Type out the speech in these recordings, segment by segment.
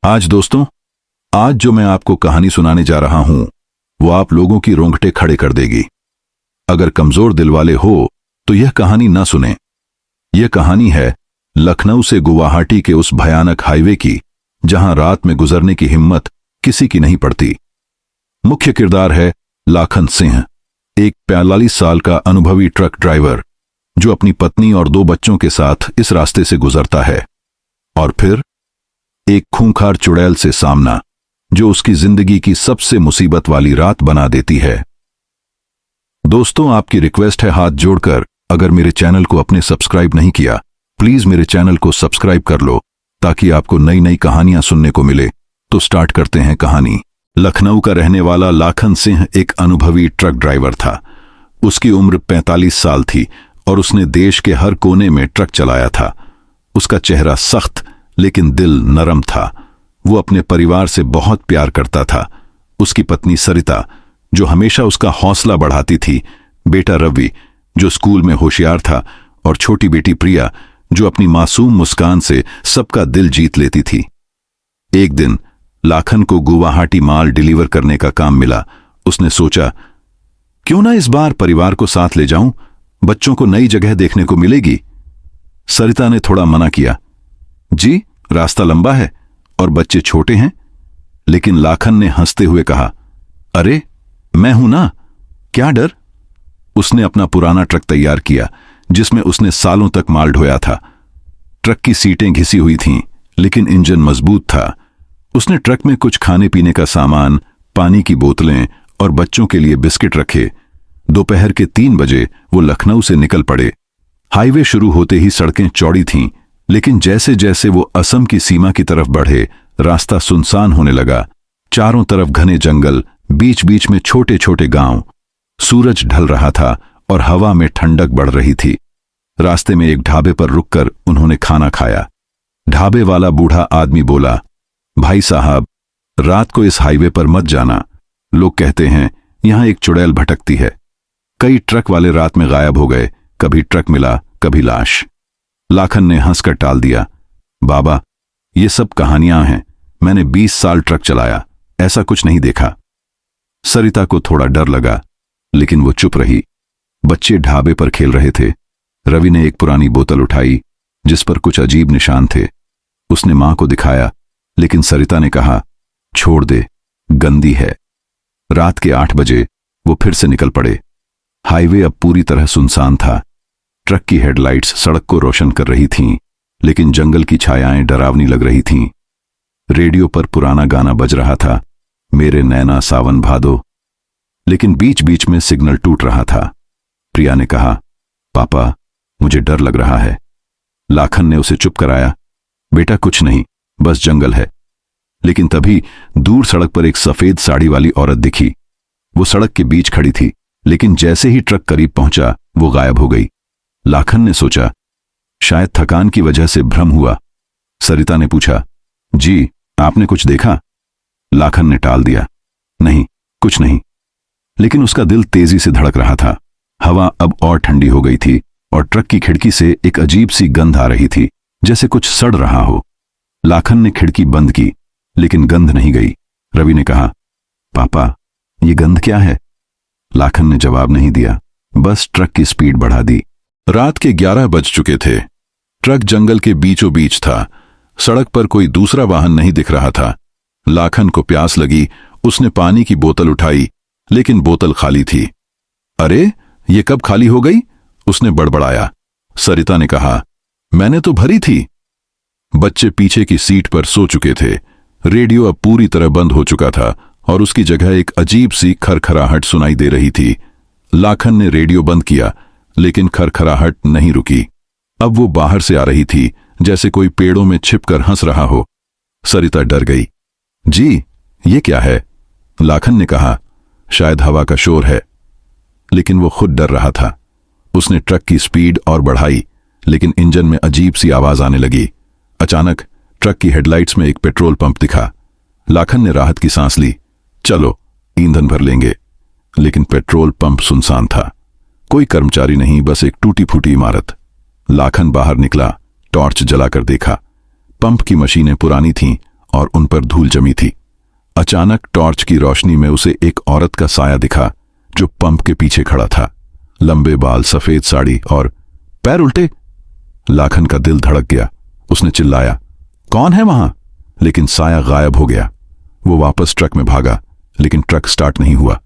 आज दोस्तों, आज जो मैं आपको कहानी सुनाने जा रहा हूं वो आप लोगों की रोंगटे खड़े कर देगी। अगर कमजोर दिल वाले हो तो यह कहानी ना सुने। यह कहानी है लखनऊ से गुवाहाटी के उस भयानक हाईवे की जहां रात में गुजरने की हिम्मत किसी की नहीं पड़ती। मुख्य किरदार है लाखन सिंह, एक 45 साल का अनुभवी ट्रक ड्राइवर जो अपनी पत्नी और 2 बच्चों के साथ इस रास्ते से गुजरता है। और फिर एक खूंखार चुड़ैल से सामना जो उसकी जिंदगी की सबसे मुसीबत वाली रात बना देती है। दोस्तों, आपकी रिक्वेस्ट है हाथ जोड़कर, अगर मेरे चैनल को आपने सब्सक्राइब नहीं किया प्लीज मेरे चैनल को सब्सक्राइब कर लो ताकि आपको नई नई कहानियां सुनने को मिले। तो स्टार्ट करते हैं कहानी। लखनऊ का रहने वाला लाखन सिंह एक अनुभवी ट्रक ड्राइवर था। उसकी उम्र 45 साल थी और उसने देश के हर कोने में ट्रक चलाया था। उसका चेहरा सख्त लेकिन दिल नरम था। वो अपने परिवार से बहुत प्यार करता था। उसकी पत्नी सरिता जो हमेशा उसका हौसला बढ़ाती थी, बेटा रवि जो स्कूल में होशियार था और छोटी बेटी प्रिया जो अपनी मासूम मुस्कान से सबका दिल जीत लेती थी। एक दिन लाखन को गुवाहाटी माल डिलीवर करने का काम मिला। उसने सोचा, क्यों ना इस बार परिवार को साथ ले जाऊं, बच्चों को नई जगह देखने को मिलेगी। सरिता ने थोड़ा मना किया, जी रास्ता लंबा है और बच्चे छोटे हैं। लेकिन लाखन ने हंसते हुए कहा, अरे मैं हूं ना, क्या डर। उसने अपना पुराना ट्रक तैयार किया जिसमें उसने सालों तक माल ढोया था। ट्रक की सीटें घिसी हुई थीं लेकिन इंजन मजबूत था। उसने ट्रक में कुछ खाने पीने का सामान, पानी की बोतलें और बच्चों के लिए बिस्किट रखे। दोपहर के 3 बजे वो लखनऊ से निकल पड़े। हाईवे शुरू होते ही सड़कें चौड़ी थीं, लेकिन जैसे जैसे वो असम की सीमा की तरफ बढ़े रास्ता सुनसान होने लगा। चारों तरफ घने जंगल, बीच बीच में छोटे छोटे गांव। सूरज ढल रहा था और हवा में ठंडक बढ़ रही थी। रास्ते में एक ढाबे पर रुककर उन्होंने खाना खाया। ढाबे वाला बूढ़ा आदमी बोला, भाई साहब, रात को इस हाईवे पर मत जाना। लोग कहते हैं यहां एक चुड़ैल भटकती है। कई ट्रक वाले रात में गायब हो गए, कभी ट्रक मिला कभी लाश। लाखन ने हंसकर टाल दिया, बाबा ये सब कहानियां हैं, मैंने 20 साल ट्रक चलाया, ऐसा कुछ नहीं देखा। सरिता को थोड़ा डर लगा लेकिन वो चुप रही। बच्चे ढाबे पर खेल रहे थे। रवि ने एक पुरानी बोतल उठाई जिस पर कुछ अजीब निशान थे। उसने मां को दिखाया लेकिन सरिता ने कहा, छोड़ दे, गंदी है। रात के 8 बजे वो फिर से निकल पड़े। हाईवे अब पूरी तरह सुनसान था। ट्रक की हेडलाइट्स सड़क को रोशन कर रही थीं, लेकिन जंगल की छायाएं डरावनी लग रही थीं। रेडियो पर पुराना गाना बज रहा था, मेरे नैना सावन भादो। लेकिन बीच बीच में सिग्नल टूट रहा था। प्रिया ने कहा, पापा मुझे डर लग रहा है। लाखन ने उसे चुप कराया, बेटा कुछ नहीं, बस जंगल है। लेकिन तभी दूर सड़क पर एक सफेद साड़ी वाली औरत दिखी। वो सड़क के बीच खड़ी थी, लेकिन जैसे ही ट्रक करीब पहुंचा वो गायब हो गई। लाखन ने सोचा, शायद थकान की वजह से भ्रम हुआ। सरिता ने पूछा, जी आपने कुछ देखा? लाखन ने टाल दिया, नहीं कुछ नहीं। लेकिन उसका दिल तेजी से धड़क रहा था। हवा अब और ठंडी हो गई थी और ट्रक की खिड़की से एक अजीब सी गंध आ रही थी, जैसे कुछ सड़ रहा हो। लाखन ने खिड़की बंद की लेकिन गंध नहीं गई। रवि ने कहा, पापा ये गंध क्या है? लाखन ने जवाब नहीं दिया, बस ट्रक की स्पीड बढ़ा दी। रात के 11 बज चुके थे। ट्रक जंगल के बीचों बीच था। सड़क पर कोई दूसरा वाहन नहीं दिख रहा था। लाखन को प्यास लगी। उसने पानी की बोतल उठाई लेकिन बोतल खाली थी। अरे ये कब खाली हो गई? उसने बड़बड़ाया। सरिता ने कहा, मैंने तो भरी थी। बच्चे पीछे की सीट पर सो चुके थे। रेडियो अब पूरी तरह बंद हो चुका था और उसकी जगह एक अजीब सी खरखराहट सुनाई दे रही थी। लाखन ने रेडियो बंद किया लेकिन खरखराहट नहीं रुकी। अब वो बाहर से आ रही थी, जैसे कोई पेड़ों में छिपकर हंस रहा हो। सरिता डर गई। जी ये क्या है? लाखन ने कहा, शायद हवा का शोर है। लेकिन वो खुद डर रहा था। उसने ट्रक की स्पीड और बढ़ाई लेकिन इंजन में अजीब सी आवाज आने लगी। अचानक ट्रक की हेडलाइट्स में एक पेट्रोल पंप दिखा। लाखन ने राहत की सांस ली, चलो ईंधन भर लेंगे। लेकिन पेट्रोल पंप सुनसान था। कोई कर्मचारी नहीं, बस एक टूटी फूटी इमारत। लाखन बाहर निकला, टॉर्च जलाकर देखा। पंप की मशीनें पुरानी थीं और उन पर धूल जमी थी। अचानक टॉर्च की रोशनी में उसे एक औरत का साया दिखा जो पंप के पीछे खड़ा था। लंबे बाल, सफेद साड़ी और पैर उल्टे। लाखन का दिल धड़क गया। उसने चिल्लाया, कौन है वहां? लेकिन साया गायब हो गया। वो वापस ट्रक में भागा, लेकिन ट्रक स्टार्ट नहीं हुआ।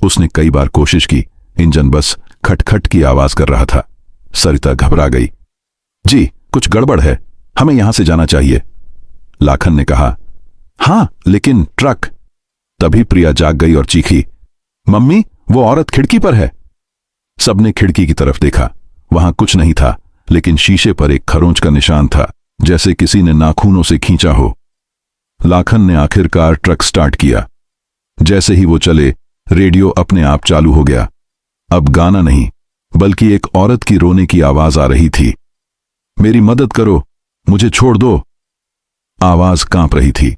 उसने कई बार कोशिश की, इंजन बस खटखट की आवाज कर रहा था। सरिता घबरा गई। जी, कुछ गड़बड़ है, हमें यहां से जाना चाहिए। लाखन ने कहा, हां, लेकिन ट्रक। तभी प्रिया जाग गई और चीखी, मम्मी, वो औरत खिड़की पर है। सबने खिड़की की तरफ देखा। वहां कुछ नहीं था, लेकिन शीशे पर एक खरोंच का निशान था, जैसे किसी ने नाखूनों से खींचा हो। लाखन ने आखिरकार ट्रक स्टार्ट किया। जैसे ही वो चले, रेडियो अपने आप चालू हो गया। अब गाना नहीं, बल्कि एक औरत की रोने की आवाज आ रही थी। मेरी मदद करो, मुझे छोड़ दो। आवाज कांप रही थी।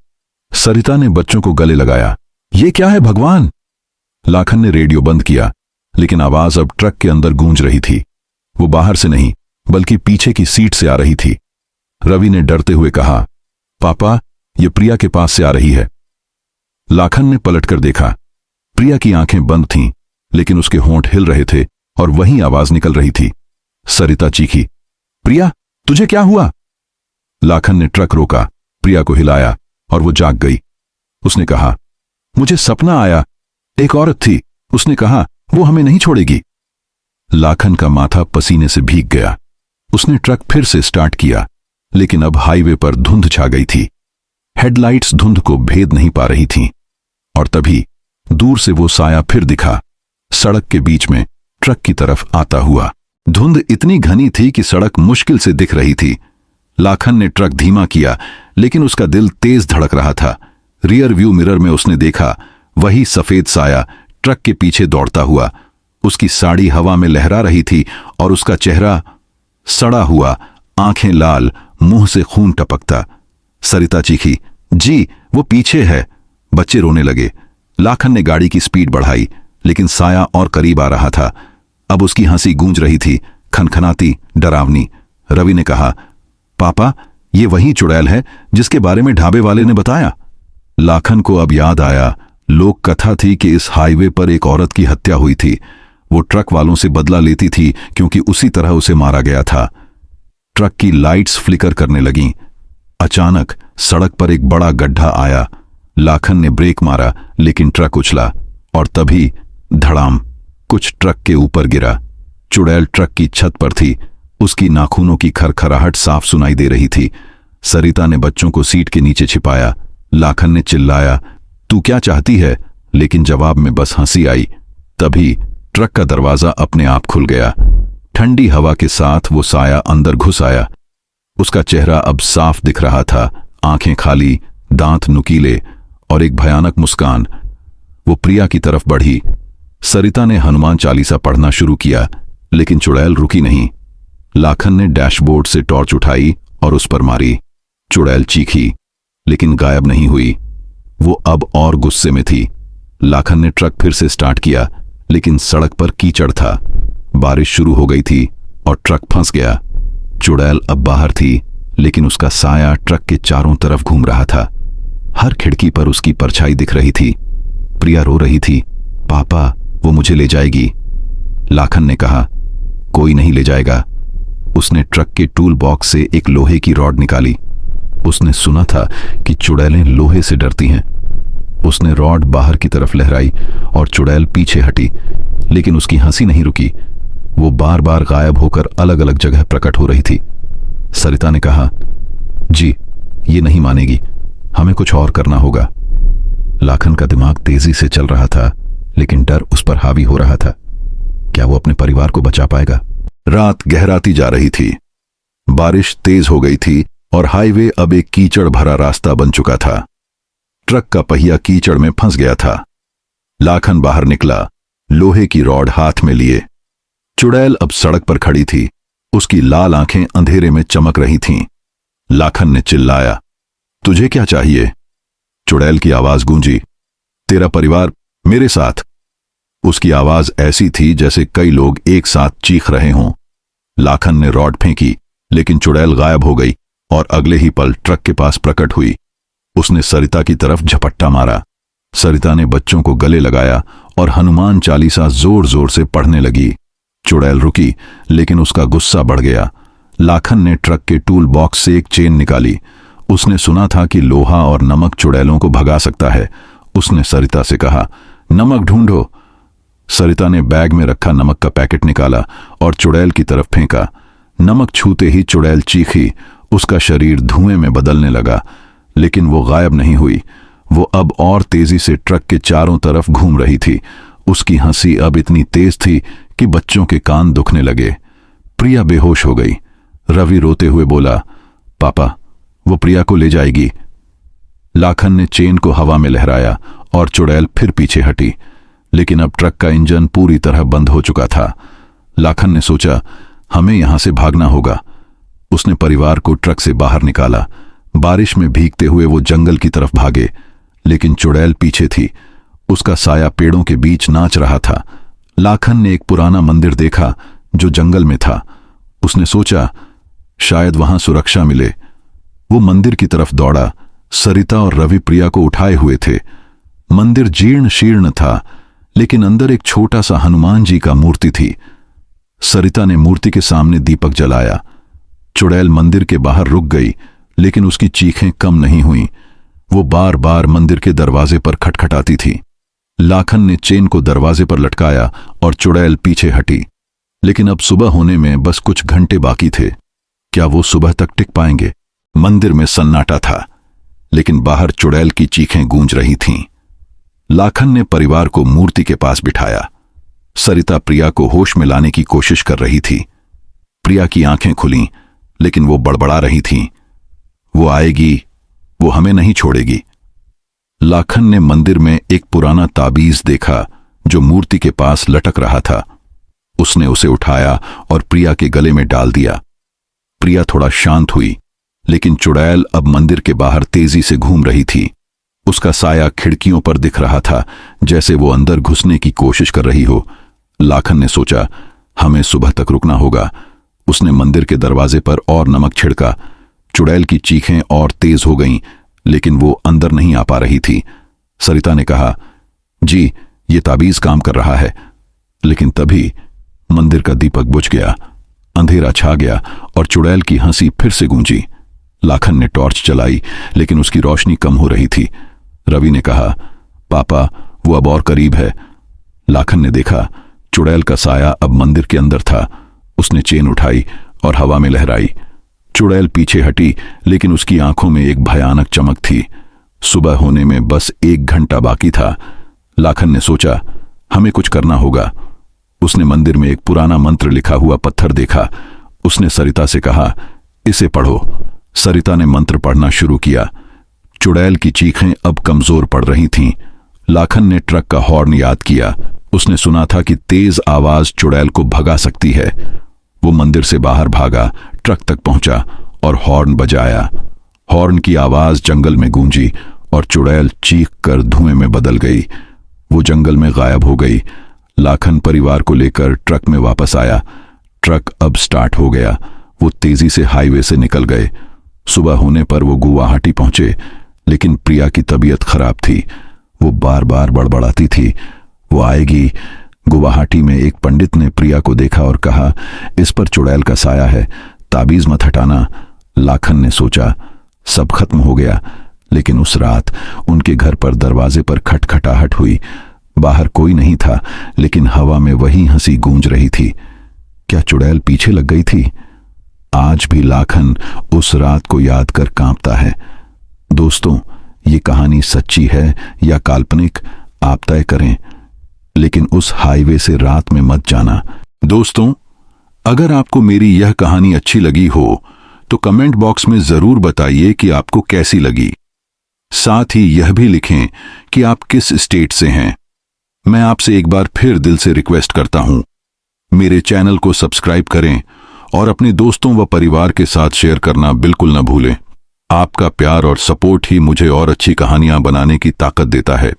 सरिता ने बच्चों को गले लगाया। ये क्या है भगवान? लाखन ने रेडियो बंद किया, लेकिन आवाज अब ट्रक के अंदर गूंज रही थी। वो बाहर से नहीं, बल्कि पीछे की सीट से आ रही थी। रवि ने डरते हुए कहा, पापा, ये प्रिया के पास से आ रही है। लाखन ने पलटकर देखा। प्रिया की आंखें बंद थीं, लेकिन उसके होंठ हिल रहे थे और वही आवाज निकल रही थी। सरिता चीखी, प्रिया, तुझे क्या हुआ? लाखन ने ट्रक रोका, प्रिया को हिलाया और वो जाग गई। उसने कहा, मुझे सपना आया, एक औरत थी, उसने कहा वो हमें नहीं छोड़ेगी। लाखन का माथा पसीने से भीग गया। उसने ट्रक फिर से स्टार्ट किया, लेकिन अब हाईवे पर धुंध छा गई थी। हेडलाइट्स धुंध को भेद नहीं पा रही थीं। और तभी दूर से वो साया फिर दिखा, सड़क के बीच में ट्रक की तरफ आता हुआ। धुंध इतनी घनी थी कि सड़क मुश्किल से दिख रही थी। लाखन ने ट्रक धीमा किया, लेकिन उसका दिल तेज धड़क रहा था। रियर व्यू मिरर में उसने देखा वही सफेद साया ट्रक के पीछे दौड़ता हुआ। उसकी साड़ी हवा में लहरा रही थी और उसका चेहरा सड़ा हुआ, आंखें लाल, मुंह से खून टपकता। सरिता चीखी, जी, वो पीछे है। बच्चे रोने लगे। लाखन ने गाड़ी की स्पीड बढ़ाई, लेकिन साया और करीब आ रहा था। अब उसकी हंसी गूंज रही थी, खनखनाती, डरावनी। रवि ने कहा, पापा, ये वही चुड़ैल है जिसके बारे में ढाबे वाले ने बताया। लाखन को अब याद आया, लोक कथा थी कि इस हाईवे पर एक औरत की हत्या हुई थी। वो ट्रक वालों से बदला लेती थी, क्योंकि उसी तरह उसे मारा गया था। ट्रक की लाइट्स फ्लिकर करने लगीं। अचानक सड़क पर एक बड़ा गड्ढा आया। लाखन ने ब्रेक मारा, लेकिन ट्रक उछला और तभी धड़ाम, कुछ ट्रक के ऊपर गिरा। चुड़ैल ट्रक की छत पर थी। उसकी नाखूनों की खरखराहट साफ सुनाई दे रही थी। सरिता ने बच्चों को सीट के नीचे छिपाया। लाखन ने चिल्लाया, तू क्या चाहती है? लेकिन जवाब में बस हंसी आई। तभी ट्रक का दरवाजा अपने आप खुल गया। ठंडी हवा के साथ वो साया अंदर घुस आया। उसका चेहरा अब साफ दिख रहा था, आंखें खाली, दांत नुकीले और एक भयानक मुस्कान। वो प्रिया की तरफ बढ़ी। सरिता ने हनुमान चालीसा पढ़ना शुरू किया, लेकिन चुड़ैल रुकी नहीं। लाखन ने डैशबोर्ड से टॉर्च उठाई और उस पर मारी। चुड़ैल चीखी, लेकिन गायब नहीं हुई। वो अब और गुस्से में थी। लाखन ने ट्रक फिर से स्टार्ट किया, लेकिन सड़क पर कीचड़ था। बारिश शुरू हो गई थी और ट्रक फंस गया। चुड़ैल अब बाहर थी, लेकिन उसका साया ट्रक के चारों तरफ घूम रहा था। हर खिड़की पर उसकी परछाई दिख रही थी। प्रिया रो रही थी, पापा, वो मुझे ले जाएगी। लाखन ने कहा, कोई नहीं ले जाएगा। उसने ट्रक के टूल बॉक्स से एक लोहे की रॉड निकाली। उसने सुना था कि चुड़ैलें लोहे से डरती हैं। उसने रॉड बाहर की तरफ लहराई और चुड़ैल पीछे हटी, लेकिन उसकी हंसी नहीं रुकी। वो बार बार गायब होकर अलग अलग जगह प्रकट हो रही थी। सरिता ने कहा, जी, ये नहीं मानेगी, हमें कुछ और करना होगा। लाखन का दिमाग तेजी से चल रहा था, लेकिन डर उस पर हावी हो रहा था। क्या वो अपने परिवार को बचा पाएगा? रात गहराती जा रही थी। बारिश तेज हो गई थी और हाईवे अब एक कीचड़ भरा रास्ता बन चुका था। ट्रक का पहिया कीचड़ में फंस गया था। लाखन बाहर निकला, लोहे की रॉड हाथ में लिए। चुड़ैल अब सड़क पर खड़ी थी। उसकी लाल आंखें अंधेरे में चमक रही थीं। लाखन ने चिल्लाया, तुझे क्या चाहिए? चुड़ैल की आवाज गूंजी, तेरा परिवार मेरे साथ। उसकी आवाज ऐसी थी जैसे कई लोग एक साथ चीख रहे हों। लाखन ने रॉड फेंकी, लेकिन चुड़ैल गायब हो गई और अगले ही पल ट्रक के पास प्रकट हुई। उसने सरिता की तरफ झपट्टा मारा। सरिता ने बच्चों को गले लगाया और हनुमान चालीसा जोर जोर से पढ़ने लगी। चुड़ैल रुकी, लेकिन उसका गुस्सा बढ़ गया। लाखन ने ट्रक के टूल बॉक्स से एक चेन निकाली। उसने सुना था कि लोहा और नमक चुड़ैलों को भगा सकता है। उसने सरिता से कहा, नमक ढूंढो। सरिता ने बैग में रखा नमक का पैकेट निकाला और चुड़ैल की तरफ फेंका। नमक छूते ही चुड़ैल चीखी। उसका शरीर धुएं में बदलने लगा, लेकिन वो गायब नहीं हुई। वो अब और तेजी से ट्रक के चारों तरफ घूम रही थी। उसकी हंसी अब इतनी तेज थी कि बच्चों के कान दुखने लगे। प्रिया बेहोश हो गई। रवि रोते हुए बोला, पापा, वो प्रिया को ले जाएगी। लाखन ने चेन को हवा में लहराया और चुड़ैल फिर पीछे हटी, लेकिन अब ट्रक का इंजन पूरी तरह बंद हो चुका था। लाखन ने सोचा, हमें यहां से भागना होगा। उसने परिवार को ट्रक से बाहर निकाला। बारिश में भीगते हुए वो जंगल की तरफ भागे, लेकिन चुड़ैल पीछे थी। उसका साया पेड़ों के बीच नाच रहा था। लाखन ने एक पुराना मंदिर देखा जो जंगल में था। उसने सोचा, शायद वहां सुरक्षा मिले। वो मंदिर की तरफ दौड़ा। सरिता और रवि प्रिया को उठाए हुए थे। मंदिर जीर्ण शीर्ण था, लेकिन अंदर एक छोटा सा हनुमान जी का मूर्ति थी। सरिता ने मूर्ति के सामने दीपक जलाया। चुड़ैल मंदिर के बाहर रुक गई, लेकिन उसकी चीखें कम नहीं हुईं। वो बार बार मंदिर के दरवाजे पर खटखटाती थी। लाखन ने चेन को दरवाजे पर लटकाया और चुड़ैल पीछे हटी। लेकिन अब सुबह होने में बस कुछ घंटे बाकी थे। क्या वो सुबह तक टिक पाएंगे? मंदिर में सन्नाटा था, लेकिन बाहर चुड़ैल की चीखें गूंज रही थीं। लाखन ने परिवार को मूर्ति के पास बिठाया। सरिता प्रिया को होश में लाने की कोशिश कर रही थी। प्रिया की आंखें खुलीं, लेकिन वो बड़बड़ा रही थीं। वो आएगी, वो हमें नहीं छोड़ेगी। लाखन ने मंदिर में एक पुराना ताबीज देखा जो मूर्ति के पास लटक रहा था। उसने उसे उठाया और प्रिया के गले में डाल दिया। प्रिया थोड़ा शांत हुई, लेकिन चुड़ैल अब मंदिर के बाहर तेजी से घूम रही थी। उसका साया खिड़कियों पर दिख रहा था, जैसे वो अंदर घुसने की कोशिश कर रही हो। लाखन ने सोचा, हमें सुबह तक रुकना होगा। उसने मंदिर के दरवाजे पर और नमक छिड़का। चुड़ैल की चीखें और तेज हो गईं, लेकिन वो अंदर नहीं आ पा रही थी। सरिता ने कहा, जी, ये ताबीज काम कर रहा है। लेकिन तभी मंदिर का दीपक बुझ गया। अंधेरा छा गया और चुड़ैल की हंसी फिर से गूंजी। लाखन ने टॉर्च चलाई, लेकिन उसकी रोशनी कम हो रही थी। रवि ने कहा, पापा, वो अब और करीब है। लाखन ने देखा, चुड़ैल का साया अब मंदिर के अंदर था। उसने चेन उठाई और हवा में लहराई। चुड़ैल पीछे हटी, लेकिन उसकी आंखों में एक भयानक चमक थी। सुबह होने में बस 1 घंटा बाकी था। लाखन ने सोचा, हमें कुछ करना होगा। उसने मंदिर में एक पुराना मंत्र लिखा हुआ पत्थर देखा। उसने सरिता से कहा, इसे पढ़ो। सरिता ने मंत्र पढ़ना शुरू किया। चुड़ैल की चीखें अब कमजोर पड़ रही थीं। लाखन ने ट्रक का हॉर्न याद किया। उसने सुना था कि तेज आवाज चुड़ैल को भगा सकती है। वो मंदिर से बाहर भागा, ट्रक तक पहुंचा और हॉर्न बजाया। हॉर्न की आवाज जंगल में गूंजी और चुड़ैल चीख कर धुएं में बदल गई। वो जंगल में गायब हो गई। लाखन परिवार को लेकर ट्रक में वापस आया। ट्रक अब स्टार्ट हो गया। वो तेजी से हाईवे से निकल गए। सुबह होने पर वो गुवाहाटी पहुंचे, लेकिन प्रिया की तबीयत खराब थी। वो बार बार बड़बड़ाती थी, वो आएगी। गुवाहाटी में एक पंडित ने प्रिया को देखा और कहा, इस पर चुड़ैल का साया है, ताबीज मत हटाना। लाखन ने सोचा, सब खत्म हो गया। लेकिन उस रात उनके घर पर दरवाजे पर खटखटाहट हुई। बाहर कोई नहीं था, लेकिन हवा में वही हंसी गूंज रही थी। क्या चुड़ैल पीछे लग गई थी? आज भी लाखन उस रात को याद कर कांपता है। दोस्तों, ये कहानी सच्ची है या काल्पनिक, आप तय करें। लेकिन उस हाईवे से रात में मत जाना। दोस्तों, अगर आपको मेरी यह कहानी अच्छी लगी हो तो कमेंट बॉक्स में जरूर बताइए कि आपको कैसी लगी। साथ ही यह भी लिखें कि आप किस स्टेट से हैं। मैं आपसे एक बार फिर दिल से रिक्वेस्ट करता हूं, मेरे चैनल को सब्सक्राइब करें और अपने दोस्तों व परिवार के साथ शेयर करना बिल्कुल न भूलें। आपका प्यार और सपोर्ट ही मुझे और अच्छी कहानियां बनाने की ताकत देता है।